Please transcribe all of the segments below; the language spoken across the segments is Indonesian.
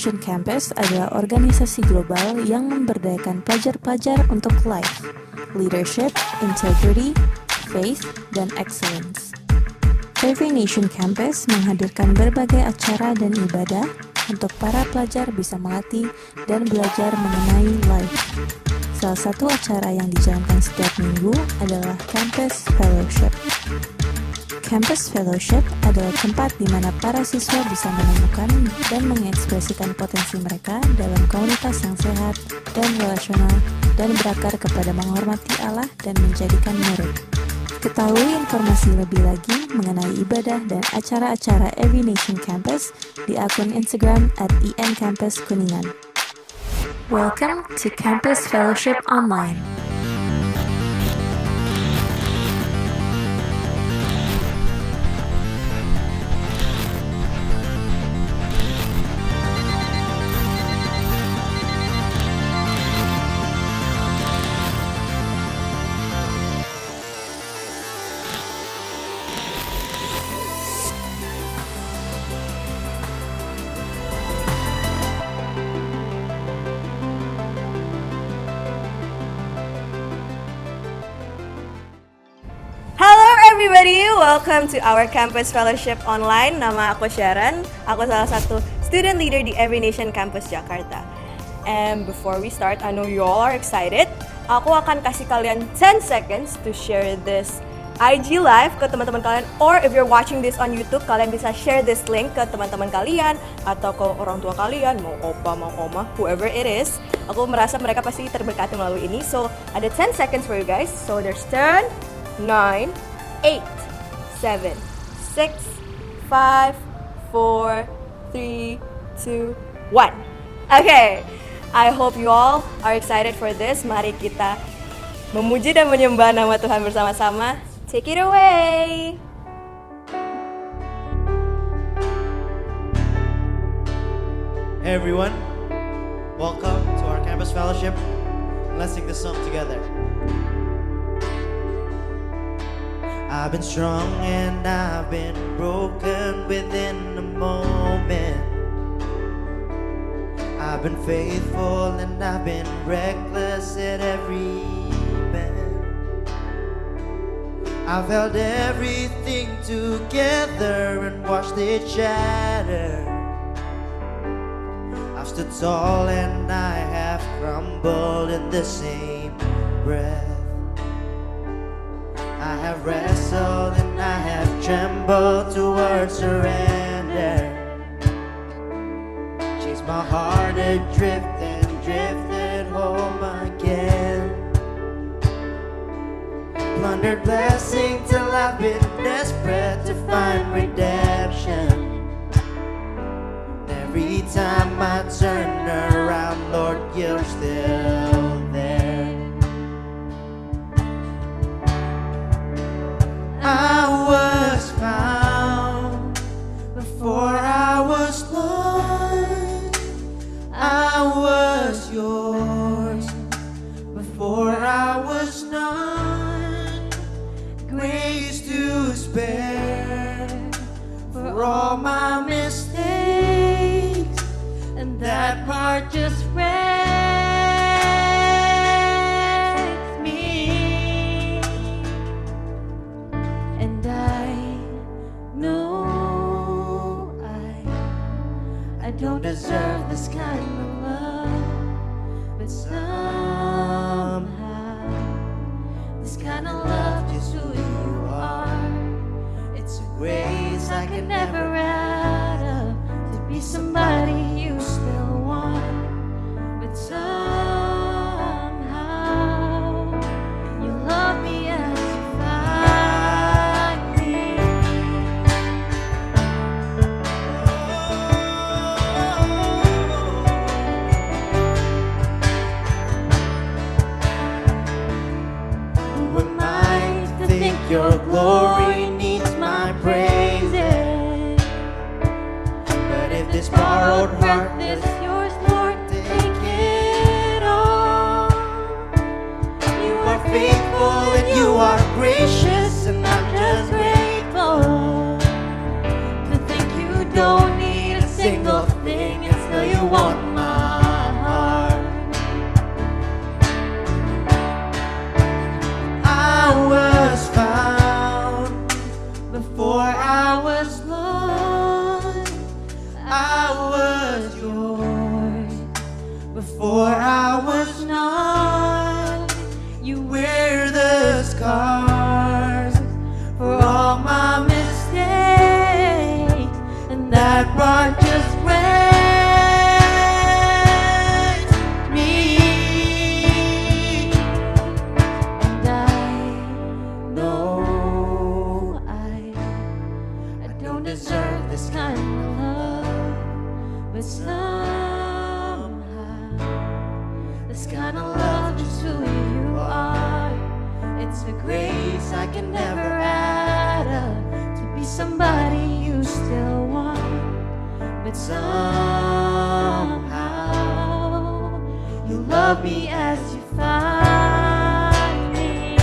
Nation Campus adalah organisasi global yang memberdayakan pelajar-pelajar untuk life, leadership, integrity, faith, dan excellence. Every Nation Campus menghadirkan berbagai acara dan ibadah untuk para pelajar bisa melatih dan belajar mengenai life. Salah satu acara yang dijalankan setiap minggu adalah Campus Fellowship. Campus Fellowship adalah tempat di mana para siswa bisa menemukan dan mengekspresikan potensi mereka dalam komunitas yang sehat dan relasional dan berakar kepada menghormati Allah dan menjadikan murid. Ketahui informasi lebih lagi mengenai ibadah dan acara-acara Every Nation Campus di akun Instagram @encampuskuningan. Welcome to Campus Fellowship Online. Everybody, welcome to our Campus Fellowship Online. Nama aku Sharon. Aku salah satu student leader di Every Nation Campus Jakarta. And before we start, I know you all are excited. Aku akan kasih kalian 10 seconds to share this IG live ke teman-teman kalian. Or if you're watching this on YouTube, kalian bisa share this link ke teman-teman kalian atau ke orang tua kalian, mau opa, mau oma, whoever it is. Aku merasa mereka pasti terberkati melalui ini. So, ada 10 seconds for you guys. So, there's 10, 9, 8, 7, 6, 5, 4, 3, 2, 1. Okay, I hope you all are excited for this. Mari kita memuji dan menyembah nama Tuhan bersama-sama. Take it away. Hey everyone, welcome to our Campus Fellowship. Let's sing this song together. I've been strong and I've been broken within a moment. I've been faithful and I've been reckless at every bend. I've held everything together and watched it shatter. I've stood tall and I have crumbled in the same breath. I have wrestled and I have trembled towards surrender. Chased my heart adrift and drifted home again. Plundered blessing till I've been desperate to find redemption. Every time I turn around, Lord, you're still there. I was found before I was lost. I was yours before I was none. Grace to spare for all my mistakes, and that part just rests. upon my heart. I was found before I was lost. I was yours before I was not. You wear the scars for all my mistakes, and that part just breaks me. And I know I don't deserve this kind of love, but somehow this kind of love is who you are. It's a grace I can never add up to be somebody you still want. But somehow you love me as you find me.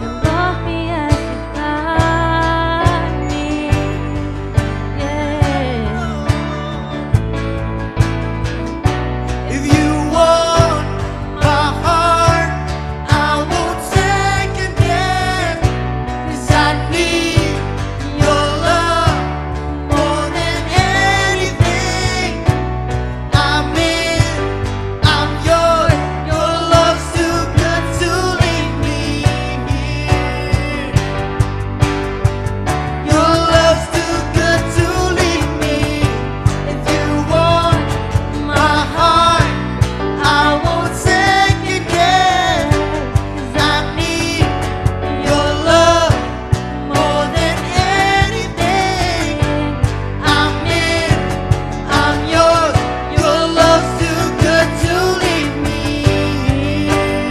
You love me as you find me. Yeah. If you want my heart, I won't second guess, 'cause I need your love more than anything. I'm in, I'm yours. Your love's too good to leave me here. Your love's too good to leave me. If you want my heart, I won't second guess, 'cause I need your love more than anything. I'm in, I'm yours. Your love's too good to leave me here.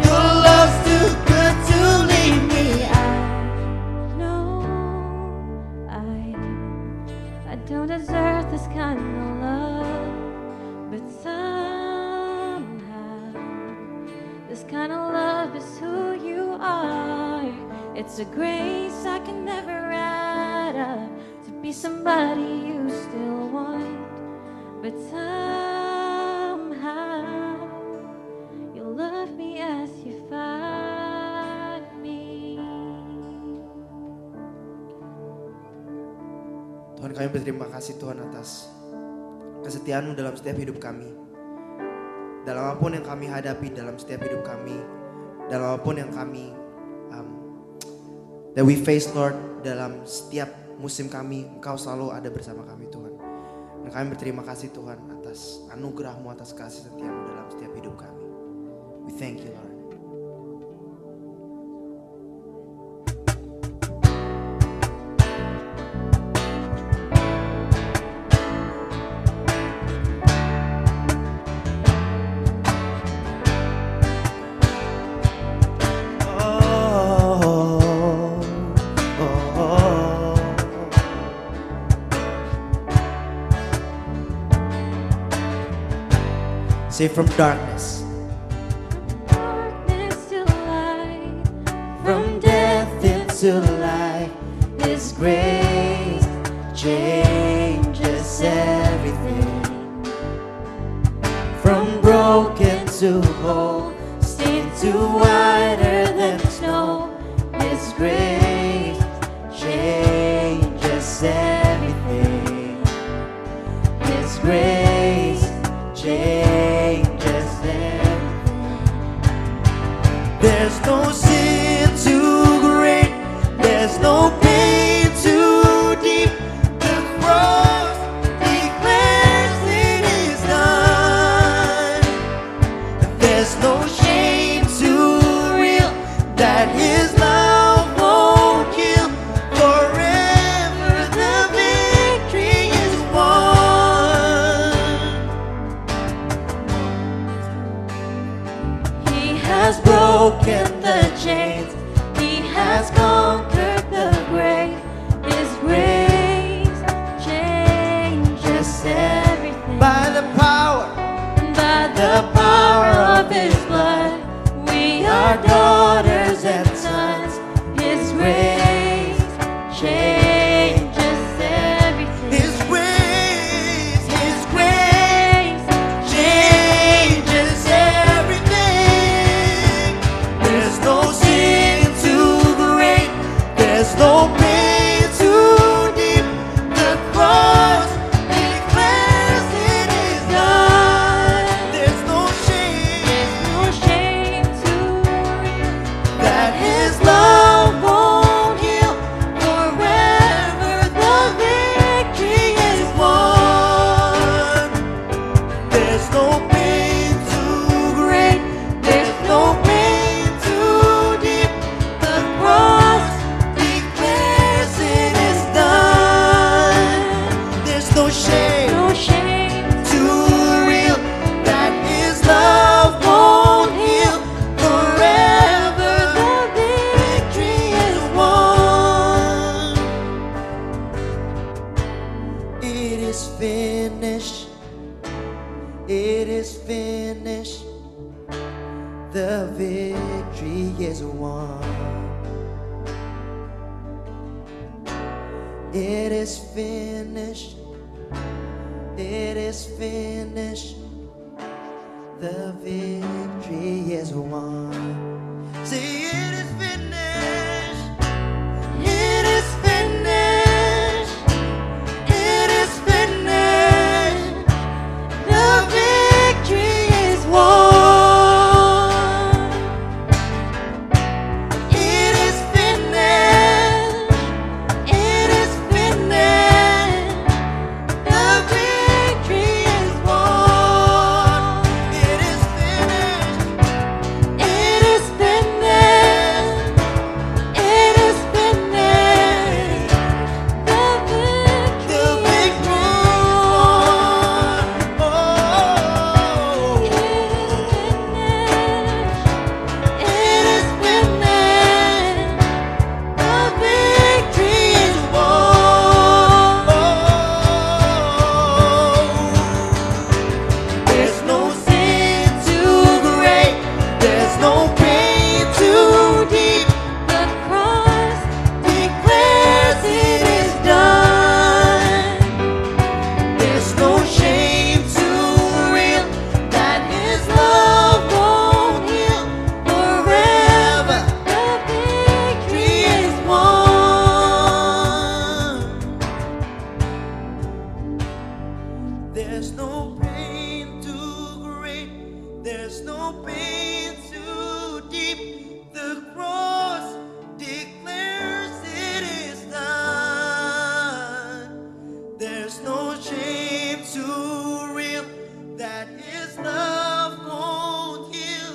Your love's too good to leave me. I don't deserve this kind of love, but somehow this kind of love is who you are. It's a grace I can never add up to be somebody you still want, but somehow you love me as you find me. Tuhan, kami berterima kasih Tuhan atas kesetiaan-Mu dalam setiap hidup kami. Dalam apapun yang kami hadapi dalam setiap hidup kami, dalam apapun yang kami that we face, Lord, dalam setiap musim kami, Engkau selalu ada bersama kami Tuhan. Dan kami berterima kasih Tuhan atas anugerah-Mu, atas kasih setia-Mu dalam setiap hidup kami. We thank you, Lord. Say from darkness, Darkness to light, from death into life. His grace changes everything. From broken to whole, stained to whiter than snow. His grace changes everything. His grace changes everything. There's no sin too great, there's no pain too deep. The cross declares it is done. There's no shame too real that His love won't kill. Forever the victory is won. He has broken the chains, He has conquered the grave. His grace changes everything. By the power of His blood, we are daughters and sons. His grace changes no shame. no shame. Too real that His love won't heal forever. The Victory is won. It is finished. It is finished. The victory is won. It is finished. It is finished. The victory is won. See, it is finished. It is finished. It is finished. The victory is won. It is finished. It is finished. The victory is won. It is finished. It is finished. It is finished. victory The victory is won. Oh. is finished. It is finished. The victory is won. There's no sin too great. There's no pain too deep. The cross Declares it is done. There's no shame too real that His love won't heal forever. the victory Victory is won. There's no pain too great. There's no pain too deep. The cross declares it is done. There's no shame too real that His love won't heal.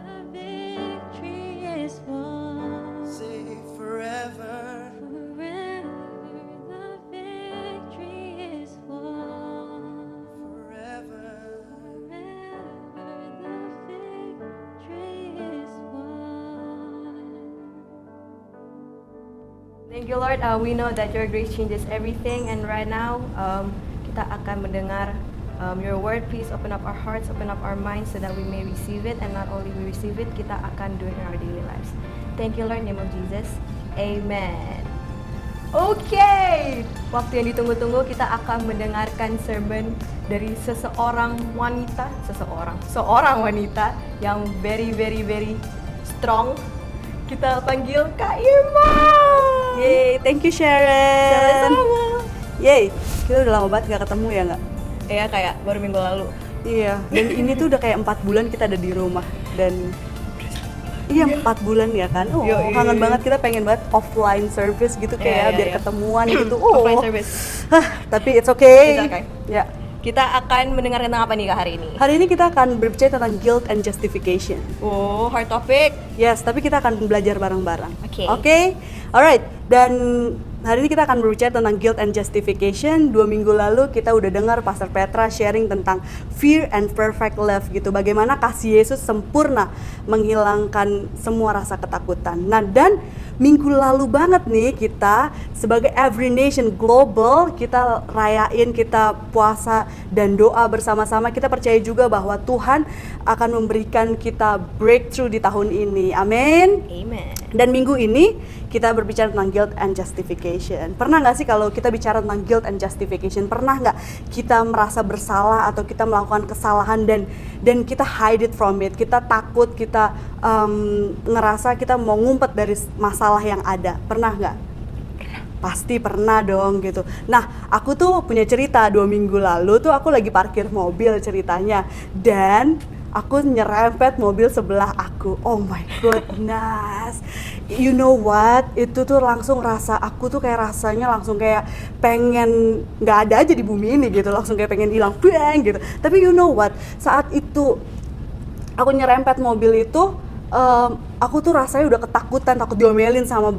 The victory is won. Say forever. Forever the victory is won. Forever. Forever the victory is won. Thank you, Lord. We know that your grace changes everything, and right now kita akan mendengar your word. Please open up our hearts, open up our minds, so that we may receive it, and not only we receive it, kita akan do it in our daily lives. Thank you, Lord. In the name of Jesus. Amen. Oke, waktu yang ditunggu-tunggu, kita akan mendengarkan sermon dari seorang wanita yang very strong. Kita panggil Kak Irma. Yeay, thank you Sharon. Sama-sama. Yeay, kita udah lama banget gak ketemu ya nggak? Iya, kayak baru minggu lalu. Iya, dan ini tuh udah kayak 4 bulan kita ada di rumah dan iya 4 bulan ya kan? Oh, Yoi. kangen banget, kita pengen banget offline service gitu kayak Iya, biar iya. ketemuan gitu. Offline service. Tapi it's okay. It's okay. Ya. Kita akan mendengar tentang apa nih Kak hari ini? Hari ini kita akan berbicara tentang guilt and justification. Oh, hard topic. Yes, tapi kita akan belajar bareng-bareng. Oke. Oke? Alright, dan hari ini kita akan berbicara tentang guilt and justification. 2 minggu lalu kita udah dengar Pastor Petra sharing tentang fear and perfect love gitu. Bagaimana kasih Yesus sempurna menghilangkan semua rasa ketakutan. Nah, dan minggu lalu banget nih kita sebagai Every Nation Global, kita rayain, kita puasa dan doa bersama-sama. Kita percaya juga bahwa Tuhan akan memberikan kita breakthrough di tahun ini. Amin. Amen. Dan minggu ini kita berbicara tentang guilt and justification. Pernah nggak sih kalau kita bicara tentang guilt and justification, pernah nggak kita merasa bersalah atau kita melakukan kesalahan dan kita hide it from it, kita takut, kita ngerasa kita mau ngumpet dari masalah yang ada. Pernah nggak? Pasti pernah dong gitu. Nah, aku tuh punya cerita 2 minggu lalu tuh aku lagi parkir mobil ceritanya, dan aku nyerempet mobil sebelah aku. Oh my goodness. You know what? Itu tuh langsung aku tuh kayak rasanya langsung kayak pengen nggak ada aja di bumi ini gitu. Langsung kayak pengen hilang, bang gitu. Tapi you know what? Saat itu aku nyerempet mobil itu, aku tuh rasanya udah ketakutan, takut diomelin sama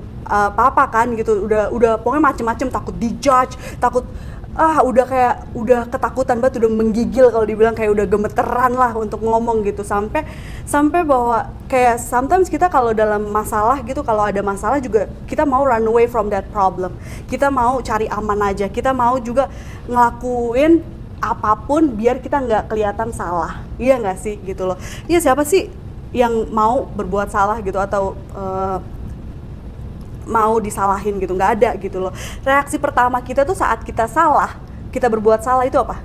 papa kan gitu, udah pokoknya macem-macem, takut dijudge, takut udah ketakutan banget, udah menggigil kalau dibilang, kayak udah gemeteran lah untuk ngomong gitu, sampai bahwa kayak sometimes kita kalau dalam masalah gitu, kalau ada masalah juga kita mau run away from that problem, kita mau cari aman aja, kita mau juga ngelakuin apapun biar kita nggak kelihatan salah, iya nggak sih gitu loh. Iya, siapa sih yang mau berbuat salah gitu atau mau disalahin gitu, nggak ada gitu loh. Reaksi pertama kita tuh saat kita salah, kita berbuat salah itu apa?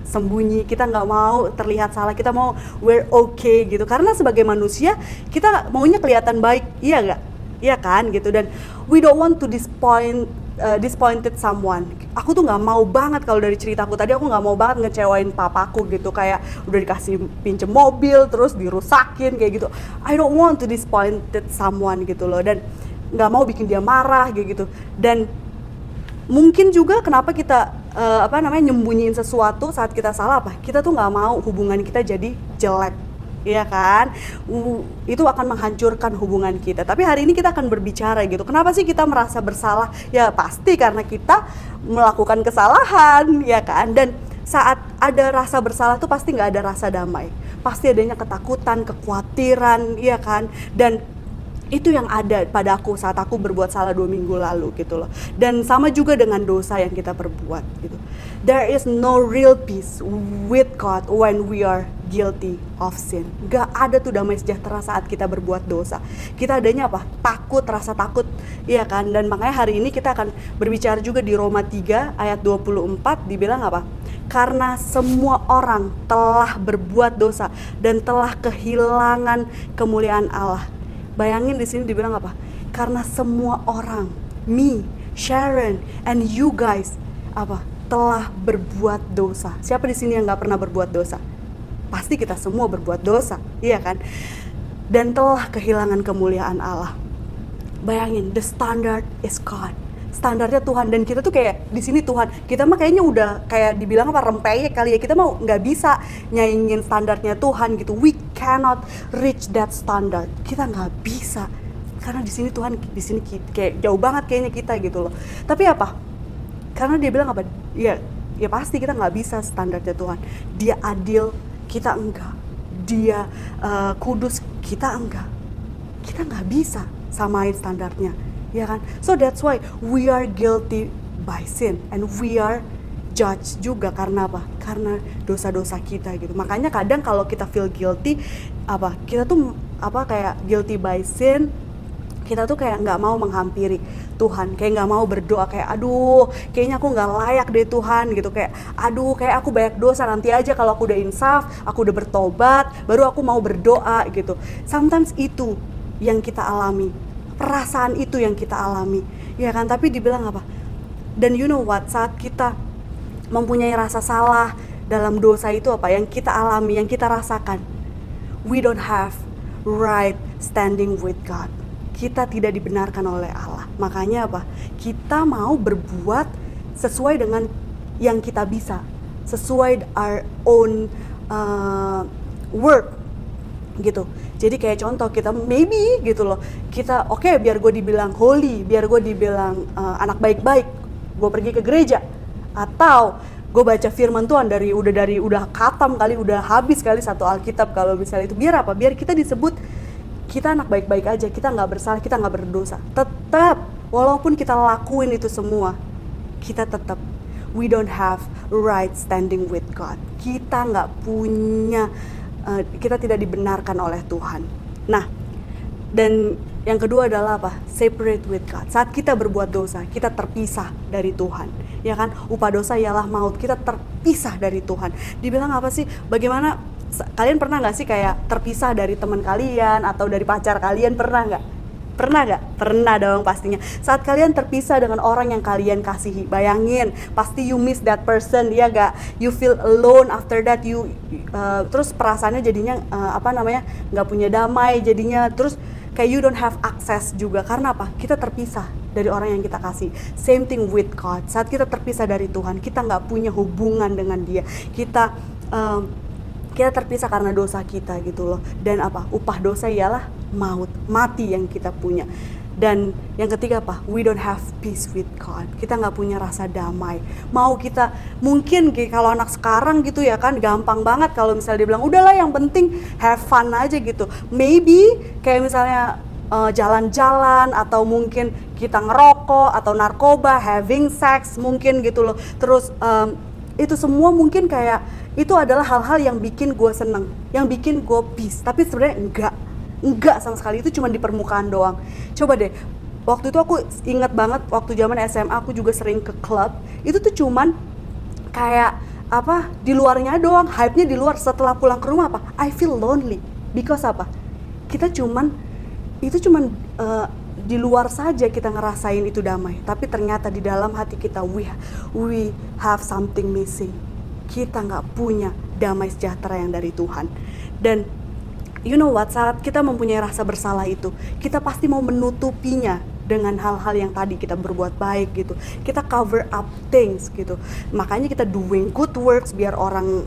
Sembunyi, kita nggak mau terlihat salah, kita mau we're okay gitu, karena sebagai manusia kita maunya kelihatan baik, iya nggak? Iya kan gitu, dan we don't want to disappointed someone. Aku tuh nggak mau banget, kalau dari ceritaku tadi aku nggak mau banget ngecewain papaku gitu, kayak udah dikasih pinjem mobil terus dirusakin kayak gitu. I don't want to disappointed someone gitu loh, dan nggak mau bikin dia marah kayak gitu. Dan mungkin juga kenapa kita nyembunyiin sesuatu saat kita salah, apa? Kita tuh nggak mau hubungan kita jadi jelek, iya kan? Itu akan menghancurkan hubungan kita. Tapi hari ini kita akan berbicara gitu. Kenapa sih kita merasa bersalah? Ya pasti karena kita melakukan kesalahan, ya kan? Dan saat ada rasa bersalah tuh pasti nggak ada rasa damai. Pasti adanya ketakutan, kekhawatiran, iya kan? Dan itu yang ada pada aku saat aku berbuat salah 2 minggu lalu gitu loh. Dan sama juga dengan dosa yang kita perbuat gitu. There is no real peace with God when we are guilty of sin. Gak ada tuh damai sejahtera saat kita berbuat dosa. Kita adanya apa? Takut, rasa takut, iya kan? Dan makanya hari ini kita akan berbicara juga di Roma 3 ayat 24, dibilang apa? Karena semua orang telah berbuat dosa dan telah kehilangan kemuliaan Allah. Bayangin di sini dibilang apa? Karena semua orang, me, Sharon, and you guys, apa? Telah berbuat dosa. Siapa di sini yang nggak pernah berbuat dosa? Pasti kita semua berbuat dosa, iya kan? Dan telah kehilangan kemuliaan Allah. Bayangin, the standard is God. Standarnya Tuhan, dan kita tuh kayak di sini Tuhan. Kita mah kayaknya udah kayak dibilang apa, rempeyek kali ya. Kita mau nggak bisa nyaingin standarnya Tuhan gitu. We cannot reach that standard. Kita nggak bisa karena di sini Tuhan, di sini kayak jauh banget kayaknya kita gitu loh. Tapi apa? Karena dia bilang apa? Ya pasti kita nggak bisa standarnya Tuhan. Dia adil, kita enggak. Dia kudus, kita enggak. Kita nggak bisa samain standarnya, ya kan? So that's why we are guilty by sin and we are judged juga. Karena apa? Karena dosa-dosa kita gitu. Makanya kadang kalau kita feel guilty, kita tuh kayak guilty by sin, kita tuh kayak nggak mau menghampiri Tuhan, kayak nggak mau berdoa, kayak aduh kayaknya aku nggak layak deh Tuhan gitu, kayak aduh kayak aku banyak dosa, nanti aja kalau aku udah insaf, aku udah bertobat, baru aku mau berdoa gitu. Sometimes itu yang kita alami, perasaan itu yang kita alami, ya kan? Tapi dibilang apa? Dan you know what, saat kita mempunyai rasa salah dalam dosa itu, apa yang kita alami, yang kita rasakan, we don't have right standing with God. Kita tidak dibenarkan oleh Allah. Makanya apa? Kita mau berbuat sesuai dengan yang kita bisa, sesuai our own work gitu. Jadi kayak contoh, kita maybe gitu loh, kita oke, biar gue dibilang holy, biar gue dibilang anak baik-baik, gue pergi ke gereja, atau gue baca firman Tuhan udah khatam kali, udah habis kali satu Alkitab kalau misalnya itu. Biar apa? Biar kita disebut kita anak baik-baik aja, kita nggak bersalah, kita nggak berdosa. Tetap, walaupun kita lakuin itu semua, kita tetap we don't have right standing with God. Kita nggak punya, kita tidak dibenarkan oleh Tuhan. Nah, dan yang kedua adalah apa? Separate with God. Saat kita berbuat dosa, kita terpisah dari Tuhan, ya kan? Upah dosa ialah maut. Kita terpisah dari Tuhan. Dibilang apa sih? Bagaimana? Kalian pernah nggak sih kayak terpisah dari teman kalian atau dari pacar kalian? Pernah nggak? Pernah nggak? Pernah dong pastinya. Saat kalian terpisah dengan orang yang kalian kasihi, bayangin, pasti you miss that person, ya nggak? You feel alone after that. Terus perasaannya jadinya nggak punya damai, jadinya terus kayak you don't have access juga. Karena apa? Kita terpisah dari orang yang kita kasih. Same thing with God. Saat kita terpisah dari Tuhan, kita nggak punya hubungan dengan Dia. Kita Kita terpisah karena dosa kita gitu loh. Dan apa? Upah dosa ialah maut, mati yang kita punya. Dan yang ketiga apa? We don't have peace with God. Kita nggak punya rasa damai. Mau kita, mungkin kalau anak sekarang gitu ya kan, gampang banget kalau misalnya dia bilang, udahlah yang penting have fun aja gitu. Maybe kayak misalnya jalan-jalan, atau mungkin kita ngerokok, atau narkoba, having sex mungkin gitu loh. Terus itu semua mungkin kayak, itu adalah hal-hal yang bikin gue seneng, yang bikin gue peace. Tapi sebenarnya enggak sama sekali, itu cuma di permukaan doang. Coba deh, waktu itu aku ingat banget waktu zaman SMA aku juga sering ke klub. Itu tuh cuman kayak apa, di luarnya doang, hype-nya di luar. Setelah pulang ke rumah apa, I feel lonely. Because apa, kita itu cuman di luar saja kita ngerasain itu damai, tapi ternyata di dalam hati kita we have something missing. Kita nggak punya damai sejahtera yang dari Tuhan. Dan you know what, saat kita mempunyai rasa bersalah itu, kita pasti mau menutupinya dengan hal-hal yang tadi kita berbuat baik gitu. Kita cover up things gitu. Makanya kita doing good works biar orang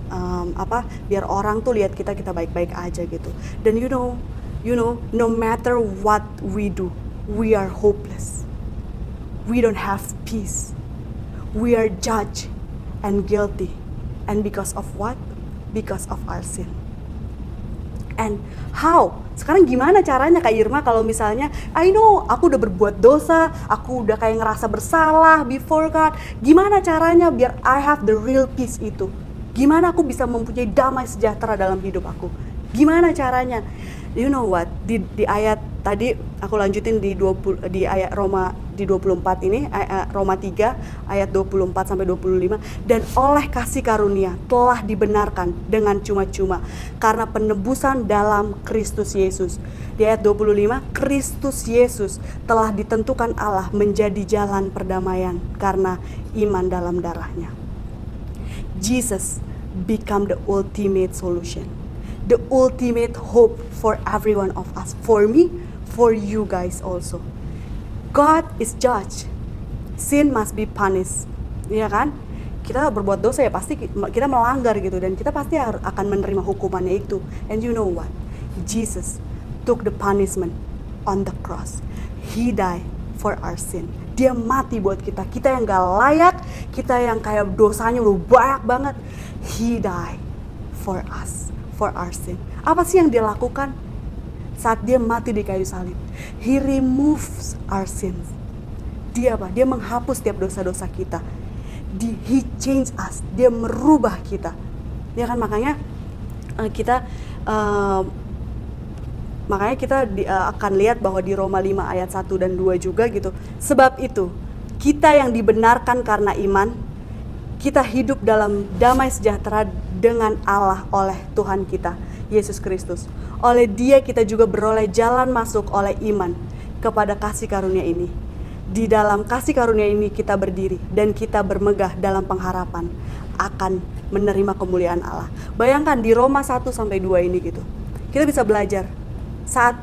biar orang tuh lihat kita baik-baik aja gitu. Dan you know, no matter what we do, we are hopeless. We don't have peace. We are judged and guilty. And because of what? Because of our sin. And how? Sekarang gimana caranya Kak Irma kalau misalnya, I know aku udah berbuat dosa, aku udah kayak ngerasa bersalah before God. Gimana caranya biar I have the real peace itu? Gimana aku bisa mempunyai damai sejahtera dalam hidup aku? Gimana caranya? You know what? Di ayat tadi aku lanjutin di ayat Roma di 24 ini, Roma 3 ayat 24 sampai 25. Dan oleh kasih karunia telah dibenarkan dengan cuma-cuma karena penebusan dalam Kristus Yesus. Di ayat 25, Kristus Yesus telah ditentukan Allah menjadi jalan perdamaian karena iman dalam darahnya. Jesus become the ultimate solution, the ultimate hope for every one of us, for me, for you guys also. God is judge, sin must be punished, ya kan? Kita berbuat dosa ya pasti kita melanggar gitu, dan kita pasti akan menerima hukumannya itu. And you know what? Jesus took the punishment on the cross. He died for our sin. Dia mati buat kita yang gak layak, kita yang kayak dosanya udah banyak banget. He died for us, for our sin. Apa sih yang dia lakukan saat dia mati di kayu salib? He removes our sins. Dia apa? Dia menghapus setiap dosa-dosa kita. He change us. Dia merubah kita. Ya kan, makanya kita akan lihat bahwa di Roma 5 ayat 1 dan 2 juga gitu. Sebab itu, kita yang dibenarkan karena iman, kita hidup dalam damai sejahtera dengan Allah oleh Tuhan kita, Yesus Kristus. Oleh Dia kita juga beroleh jalan masuk oleh iman kepada kasih karunia ini. Di dalam kasih karunia ini kita berdiri dan kita bermegah dalam pengharapan akan menerima kemuliaan Allah. Bayangkan di Roma 1 sampai 2 ini gitu. Kita bisa belajar saat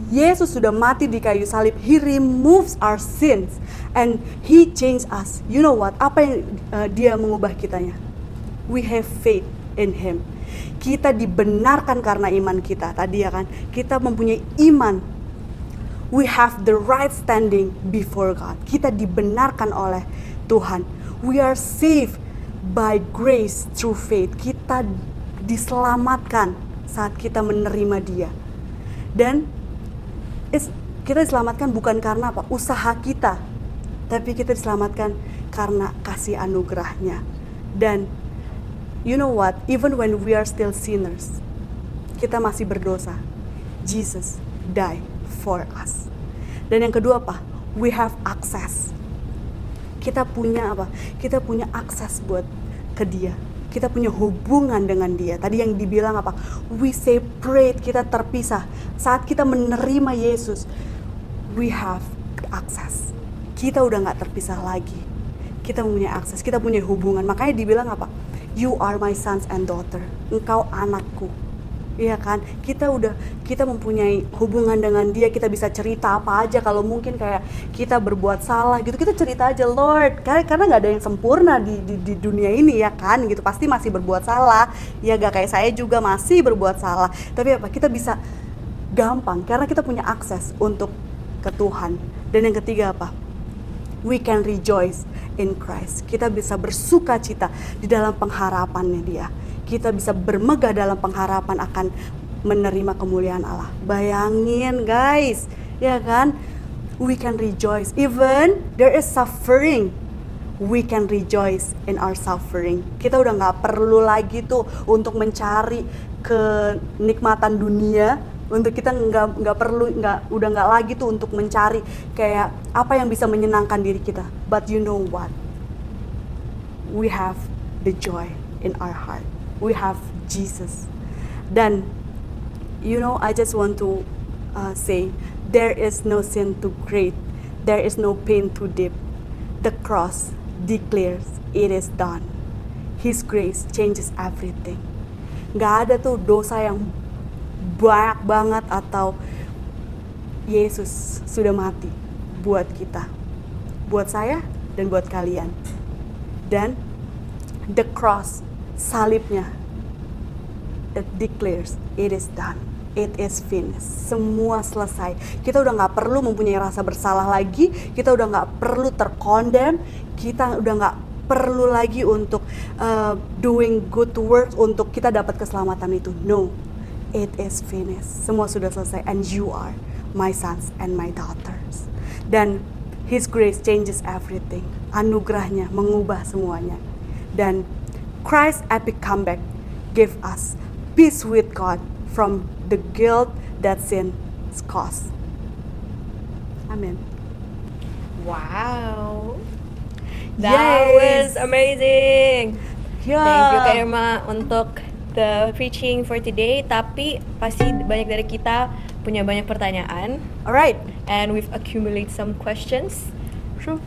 Yesus sudah mati di kayu salib, He removes our sins and He change us. You know what? Apa yang Dia mengubah kitanya? We have faith in Him. Kita dibenarkan karena iman kita. Tadi ya kan, kita mempunyai iman. We have the right standing before God. Kita dibenarkan oleh Tuhan. We are saved by grace through faith. Kita diselamatkan saat kita menerima Dia. Dan kita diselamatkan bukan karena apa? Usaha kita. Tapi kita diselamatkan karena kasih anugerahnya. Dan you know what? Even when we are still sinners, kita masih berdosa, Jesus died for us. Dan yang kedua apa? We have access. Kita punya apa? Kita punya akses buat ke Dia. Kita punya hubungan dengan Dia. Tadi yang dibilang apa? We separate, kita terpisah. Saat kita menerima Yesus, we have access. Kita udah gak terpisah lagi. Kita punya akses, kita punya hubungan. Makanya dibilang apa? You are my sons and daughter. Engkau anakku. Iya kan? Kita mempunyai hubungan dengan Dia. Kita bisa cerita apa aja. Kalau mungkin kayak kita berbuat salah gitu, kita cerita aja, Lord. Karena gak ada yang sempurna di dunia ini ya kan gitu. Pasti masih berbuat salah. Ya gak kayak saya juga masih berbuat salah. Tapi apa? Kita bisa gampang karena kita punya akses untuk ke Tuhan. Dan yang ketiga apa? We can rejoice in Christ. Kita bisa bersuka cita di dalam pengharapannya Dia. Kita bisa bermegah dalam pengharapan akan menerima kemuliaan Allah. Bayangin guys, ya kan? We can rejoice even there is suffering. We can rejoice in our suffering. Kita udah nggak perlu lagi tuh untuk mencari kenikmatan dunia. Untuk kita udah nggak lagi tuh untuk mencari kayak apa yang bisa menyenangkan diri kita. But you know what? We have the joy in our heart. We have Jesus. Dan you know, I just want to say, there is no sin too great, there is no pain too deep. The cross declares it is done. His grace changes everything. Gak ada tuh dosa yang banyak banget atau Yesus sudah mati buat kita, buat saya dan buat kalian. Dan the cross, salibnya, it declares it is done. It is finished. Semua selesai. Kita udah nggak perlu mempunyai rasa bersalah lagi. Kita udah nggak perlu terkondem. Kita udah nggak perlu lagi untuk doing good works untuk kita dapat keselamatan itu. No, it is finished. Semua sudah selesai. And you are my sons and my daughters. Dan His grace changes everything. Anugerahnya mengubah semuanya. Dan Christ's epic comeback give us peace with God from the guilt that sin caused. Amen. Wow. That was amazing. Yeah. Thank you Kak Irma untuk the preaching for today. Tapi pasti banyak dari kita punya banyak pertanyaan. Alright. And we've accumulated some questions. True.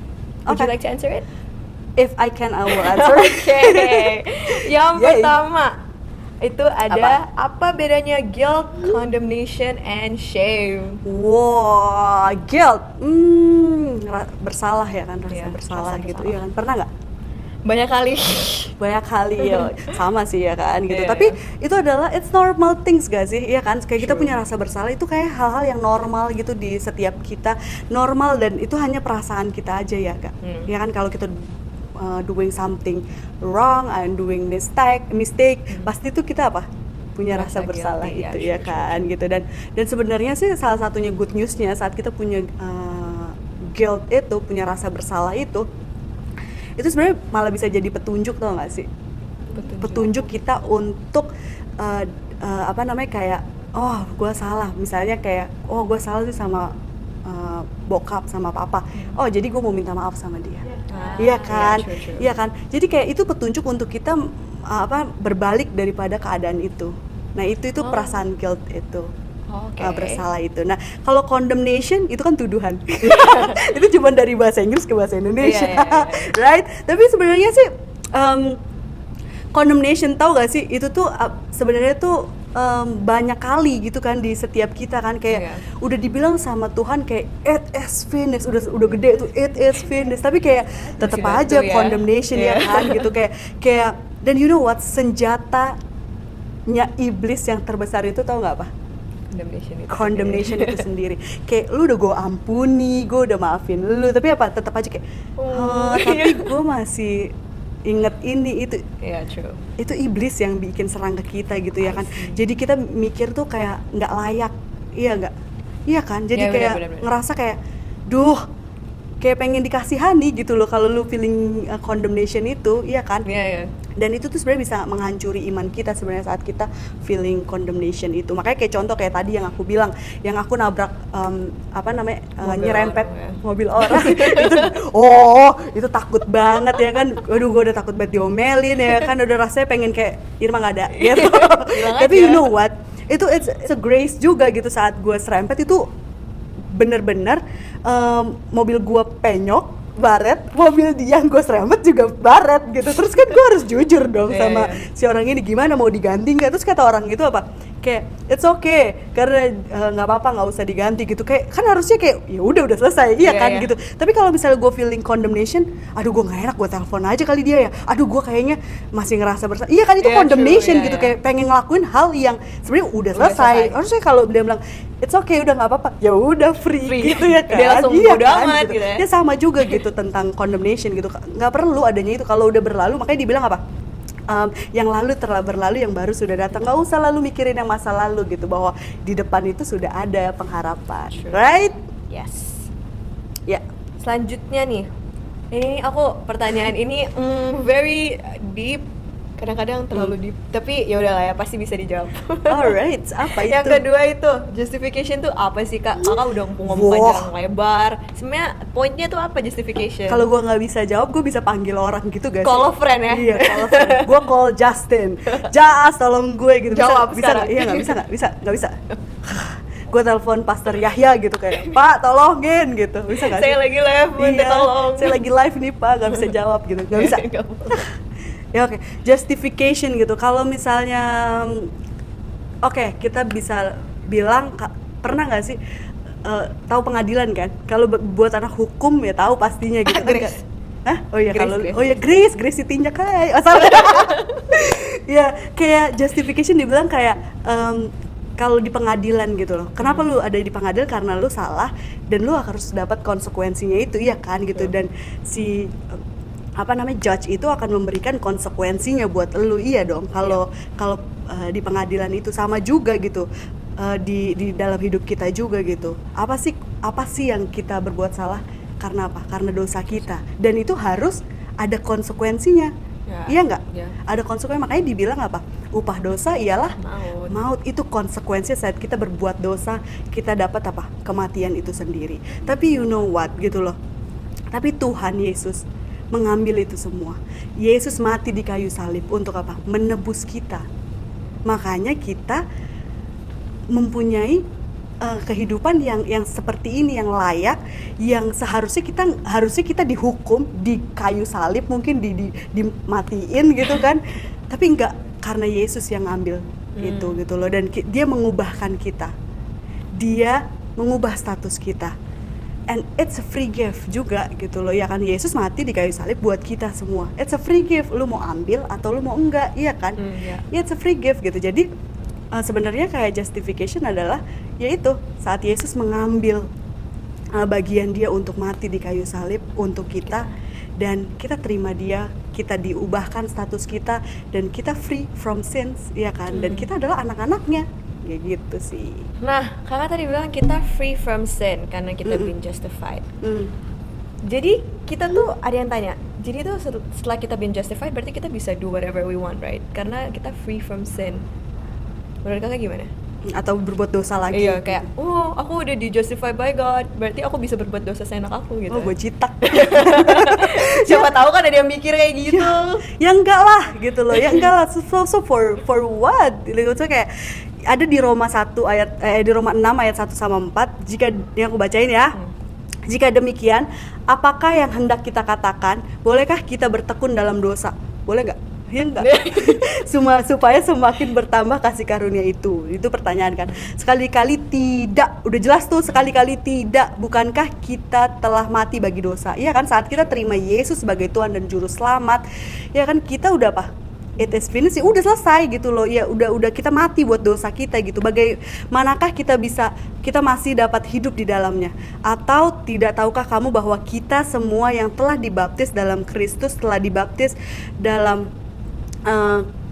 Would you Okay. like to answer it? If I can, I will answer. Okay. Yang Yay. pertama itu ada apa bedanya guilt, condemnation, and shame? Wow, guilt. Bersalah ya kan, rasa Iya, bersalah rasa gitu. bersalah. Iya kan, pernah nggak? Banyak kali. Banyak kali ya, sama sih ya kan gitu. Iya, Tapi iya. itu adalah it's normal things gak sih? Iya kan, kayak kita True. punya rasa bersalah itu kayak hal-hal yang normal gitu di setiap kita. Normal dan itu hanya perasaan kita aja ya kak. Ya kan kalau kita doing something wrong and doing mistake, pasti itu kita apa? Punya rasa Merasa bersalah guilty, gitu ya, ya sure, kan gitu. Dan sebenarnya sih salah satunya good newsnya saat kita punya guilt itu, punya rasa bersalah itu sebenarnya malah bisa jadi petunjuk, tau gak sih? Petunjuk kita untuk apa namanya kayak oh gue salah, misalnya kayak oh gue salah sih sama bokap sama papa, oh jadi gue mau minta maaf sama dia. Iya kan, true. iya kan. Jadi kayak itu petunjuk untuk kita berbalik daripada keadaan itu. Nah itu perasaan guilt itu. Oke. Bersalah itu. Nah kalau condemnation itu kan tuduhan. Itu cuma dari bahasa Inggris ke bahasa Indonesia, Iya. right? Tapi sebenarnya sih condemnation, tahu gak sih itu tuh sebenarnya tuh banyak kali gitu kan di setiap kita kan kayak udah dibilang sama Tuhan kayak it is finished, udah gede tuh it is finished, tapi kayak tetap Masih aja batu ya. condemnation ya Iya. kan gitu kayak dan you know what, senjatanya iblis yang terbesar itu tahu nggak apa? Condemnation itu sendiri. Kayak lu udah gue ampuni, gue udah maafin lu, tapi apa tetap aja kayak tapi gue masih inget ini itu. Iya, true. Itu iblis yang bikin serang ke kita gitu ya kan. Jadi kita mikir tuh kayak nggak layak, iya nggak? Iya kan. Jadi Iya, kayak bener. ngerasa kayak duh kayak pengen dikasihani gitu loh kalau lu feeling condemnation itu, iya kan? Iya. Dan itu tuh sebenarnya bisa menghancuri iman kita sebenarnya saat kita feeling condemnation itu. Makanya kayak contoh kayak tadi yang aku bilang, yang aku nabrak Mobil nyerempet orang, ya. mobil orang itu takut banget ya kan. Aduh gue udah takut banget diomelin ya kan, udah rasanya pengen kayak Irma nggak ada gitu. Bilang Tapi aja. you know what? It's a grace juga gitu saat gue serempet itu bener-bener mobil gue penyok baret, mobil dia yang gue serempet juga baret gitu. Terus kan gue harus jujur dong Iya, sama iya. si orang ini, gimana mau diganti nggak? Terus kata orang itu apa? kayak it's okay karena nggak apa-apa, nggak usah diganti gitu. Kayak kan harusnya kayak ya udah selesai, iya kan gitu. Tapi kalau misalnya gue feeling condemnation, aduh gue nggak enak, gue telepon aja kali dia ya, aduh gue kayaknya masih ngerasa bersalah, iya kan, itu condemnation true, gitu. Kayak pengen ngelakuin hal yang sebenarnya udah selesai. Harusnya kalau dia bilang it's okay, udah nggak apa-apa, ya udah free gitu ya kan. Dia langsung iya bodo kan, amat gitu. gitu ya. Ya sama juga gitu tentang condemnation gitu, nggak perlu adanya itu. Kalau udah berlalu, makanya dibilang apa, yang lalu telah berlalu, yang baru sudah datang. Nggak usah lalu mikirin yang masa lalu gitu, bahwa di depan itu sudah ada pengharapan. Right? Yes. Ya. Selanjutnya nih, ini aku pertanyaan ini very deep, kadang-kadang terlalu deep, tapi ya udahlah ya, pasti bisa dijawab. Alright, apa itu? Yang kedua itu, justification tuh apa sih Kak? Kakak udah ngomong panjang lebar. Sebenarnya poinnya tuh apa justification? Kalau gue nggak bisa jawab, gue bisa panggil orang gitu guys. Call a friend ya? Iya, call a friend. Gue call Justin. Jas, tolong gue gitu. Jawab bisa sekarang. nggak? Iya nggak bisa. Gue telepon Pastor Yahya gitu kayak, Pak tolongin gitu. Bisa nggak? Saya lagi live, minta tolong. Saya lagi live nih Pak, nggak bisa jawab gitu. Nggak bisa. Nggak boleh. Ya oke, justification gitu. Kalau misalnya oke, kita bisa bilang pernah nggak sih tahu pengadilan kan? Kalau buat anak hukum ya tahu pastinya gitu. Grace. Hah? Oh iya, Grace, kalau Grace. oh ya Grace ditinjak kayak asal. Ya, kayak justification dibilang kayak kalau di pengadilan gitu loh. Kenapa lu ada di pengadilan? Karena lu salah dan lu harus dapat konsekuensinya itu, iya kan gitu. Dan si judge itu akan memberikan konsekuensinya buat lu, iya dong. Kalau di pengadilan itu sama juga gitu. Di dalam hidup kita juga gitu. Apa sih yang kita berbuat salah? Karena apa? Karena dosa kita. Dan itu harus ada konsekuensinya. Ya, iya nggak? ya. Ada konsekuensi, makanya dibilang apa? Upah dosa ialah maut. Itu konsekuensinya saat kita berbuat dosa, kita dapat apa? Kematian itu sendiri. Tapi you know what gitu loh. Tapi Tuhan Yesus mengambil itu semua. Yesus mati di kayu salib untuk apa? Menebus kita. Makanya kita mempunyai kehidupan yang seperti ini, yang layak, yang seharusnya kita dihukum di kayu salib, mungkin dimatiin gitu kan. Tapi enggak, karena Yesus yang ngambil itu gitu loh, dan dia mengubahkan kita. Dia mengubah status kita. And it's a free gift juga gitu loh, ya kan. Yesus mati di kayu salib buat kita semua. It's a free gift, lu mau ambil atau lu mau enggak, iya kan? Yeah, it's a free gift gitu. Jadi sebenarnya kayak justification adalah yaitu saat Yesus mengambil bagian dia untuk mati di kayu salib untuk kita, dan kita terima dia, kita diubahkan status kita, dan kita free from sins, ya kan? Dan kita adalah anak-anaknya. Ya gitu sih. Nah, kakak tadi bilang kita free from sin karena kita been justified. Jadi kita tuh ada yang tanya, jadi tuh setelah kita been justified berarti kita bisa do whatever we want, right? Karena kita free from sin. Menurut kakak gimana? Atau berbuat dosa lagi? Iya, kayak aku udah di justify by God, berarti aku bisa berbuat dosa seenak aku gitu. Oh, gue citak. Siapa tahu kan ada yang mikir kayak gitu. Ya enggak lah gitu loh. Ya enggak lah. So for what? So kayak ada di Roma 1 ayat di Roma 6 ayat 1 sama 4, jika yang aku bacain ya. Jika demikian, apakah yang hendak kita katakan? Bolehkah kita bertekun dalam dosa? Boleh nggak? Ya enggak. Supaya semakin bertambah kasih karunia itu. Itu pertanyaan kan. Sekali-kali tidak. Udah jelas tuh, sekali-kali tidak. Bukankah kita telah mati bagi dosa? Iya kan, saat kita terima Yesus sebagai Tuhan dan Juru Selamat, ya kan, kita udah apa? It is finished, udah selesai gitu loh. Ya udah kita mati buat dosa kita gitu. Bagaimanakah kita masih dapat hidup di dalamnya? Atau tidak tahukah kamu bahwa kita semua yang telah dibaptis dalam Kristus telah dibaptis dalam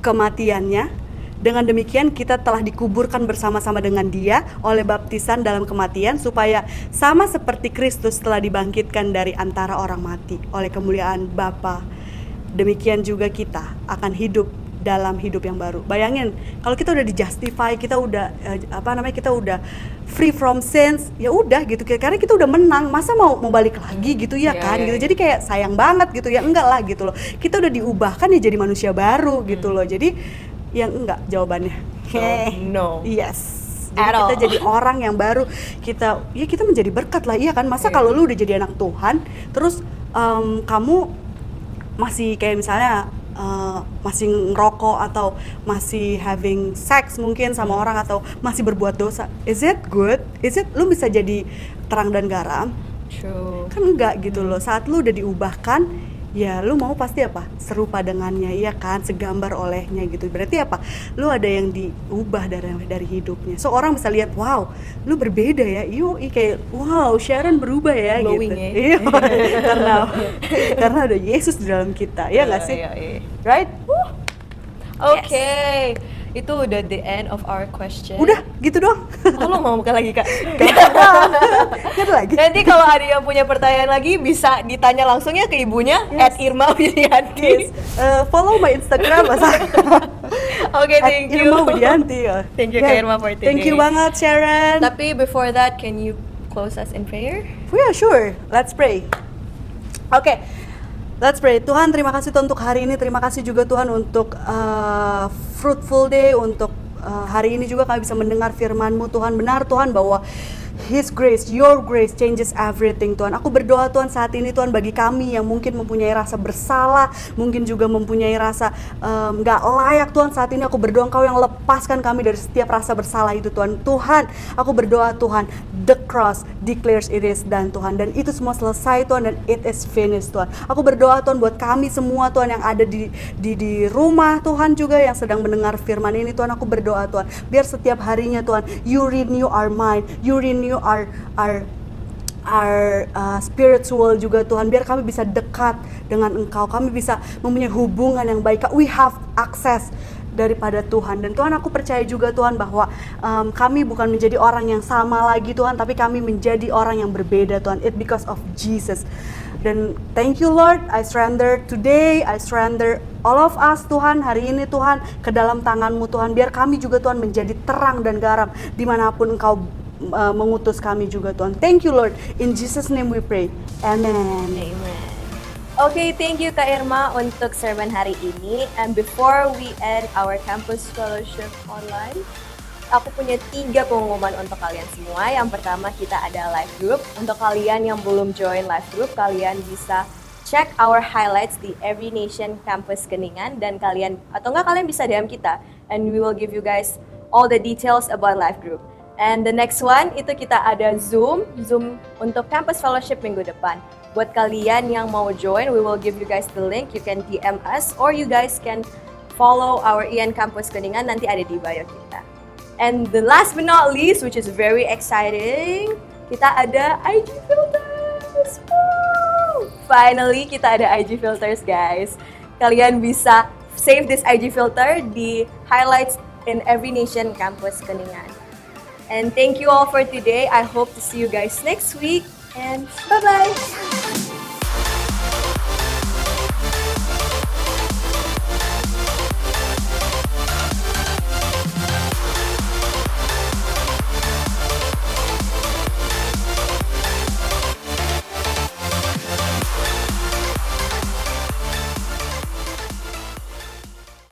kematiannya? Dengan demikian kita telah dikuburkan bersama-sama dengan Dia oleh baptisan dalam kematian, supaya sama seperti Kristus telah dibangkitkan dari antara orang mati oleh kemuliaan Bapa, demikian juga kita akan hidup dalam hidup yang baru. Bayangin, kalau kita udah di-justify, kita udah kita udah free from sins, ya udah gitu. Karena kita udah menang, masa mau balik lagi gitu ya kan? Gitu. Jadi kayak sayang banget gitu ya, enggak lah gitu loh. Kita udah diubahkan ya jadi manusia baru gitu loh. Jadi yang enggak jawabannya. No. Yes. Jadi kita jadi orang yang baru. Kita menjadi berkat lah, iya kan? Masa kalau lu udah jadi anak Tuhan, terus kamu masih kayak misalnya masih ngerokok atau masih having sex mungkin sama orang atau masih berbuat dosa, is it good? Is it lu bisa jadi terang dan garam? True. Kan enggak gitu loh. Saat lu udah diubahkan, ya lu mau pasti apa? Serupa dengannya, iya kan? Segambar olehnya gitu. Berarti apa? Lu ada yang diubah dari hidupnya. So orang bisa lihat, wow, lu berbeda ya. Kayak wow, Sharon berubah ya Glowing gitu. ya. Iya, karena ada Yesus di dalam kita. Iya enggak sih? Iya. Right? Oke, itu udah the end of our question. Udah, gitu doang. Oh, lo mau buka lagi, Kak? Ada lagi. Nanti kalau ada yang punya pertanyaan lagi bisa ditanya langsung ya ke ibunya @irma_widianti. Follow my Instagram masa. Oke, thank you. Irma Widianti. Thank you, Kak Irma, for today. Thank you banget, Sharon. Tapi before that, can you close us in prayer? Oh yeah, sure. Let's pray. Oke, let's pray. Tuhan, terima kasih Tuhan untuk hari ini. Terima kasih juga Tuhan untuk fruitful day, untuk hari ini juga kami bisa mendengar firman-Mu Tuhan. Benar Tuhan bahwa His grace, Your grace changes everything Tuhan. Aku berdoa Tuhan saat ini Tuhan bagi kami yang mungkin mempunyai rasa bersalah, mungkin juga mempunyai rasa gak layak Tuhan. Saat ini aku berdoa Engkau yang lepaskan kami dari setiap rasa bersalah itu Tuhan. Tuhan, aku berdoa Tuhan, the cross declares it is done Tuhan. Dan itu semua selesai Tuhan dan it is finished Tuhan. Aku berdoa Tuhan buat kami semua Tuhan yang ada di rumah Tuhan juga yang sedang mendengar firman ini Tuhan. Aku berdoa Tuhan, biar setiap harinya Tuhan, You renew our mind, You renew our spiritual juga Tuhan, biar kami bisa dekat dengan Engkau, kami bisa mempunyai hubungan yang baik. We have access daripada Tuhan. Dan Tuhan, aku percaya juga Tuhan bahwa kami bukan menjadi orang yang sama lagi Tuhan, tapi kami menjadi orang yang berbeda Tuhan. It because of Jesus. Dan thank you Lord, I surrender today, I surrender all of us Tuhan hari ini Tuhan ke dalam tangan-Mu Tuhan. Biar kami juga Tuhan menjadi terang dan garam dimanapun Engkau mengutus kami juga Tuhan. Thank you Lord, in Jesus name we pray, amen. Amen. Okay, thank you Kak Irma untuk sermon hari ini. And before we end our campus fellowship online, aku punya 3 pengumuman untuk kalian semua. Yang pertama, kita ada live group. Untuk kalian yang belum join live group, kalian bisa check our highlights di Every Nation Campus Kuningan, dan kalian bisa DM kita and we will give you guys all the details about live group. And the next one, itu kita ada Zoom untuk Campus Fellowship minggu depan. Buat kalian yang mau join, we will give you guys the link. You can DM us or you guys can follow our IAN Campus Kuningan, nanti ada di bio kita. And the last but not least, which is very exciting, kita ada IG Filters. Woo! Finally, kita ada IG Filters, guys. Kalian bisa save this IG filter di highlights in Every Nation Campus Kuningan. And thank you all for today. I hope to see you guys next week. And bye-bye.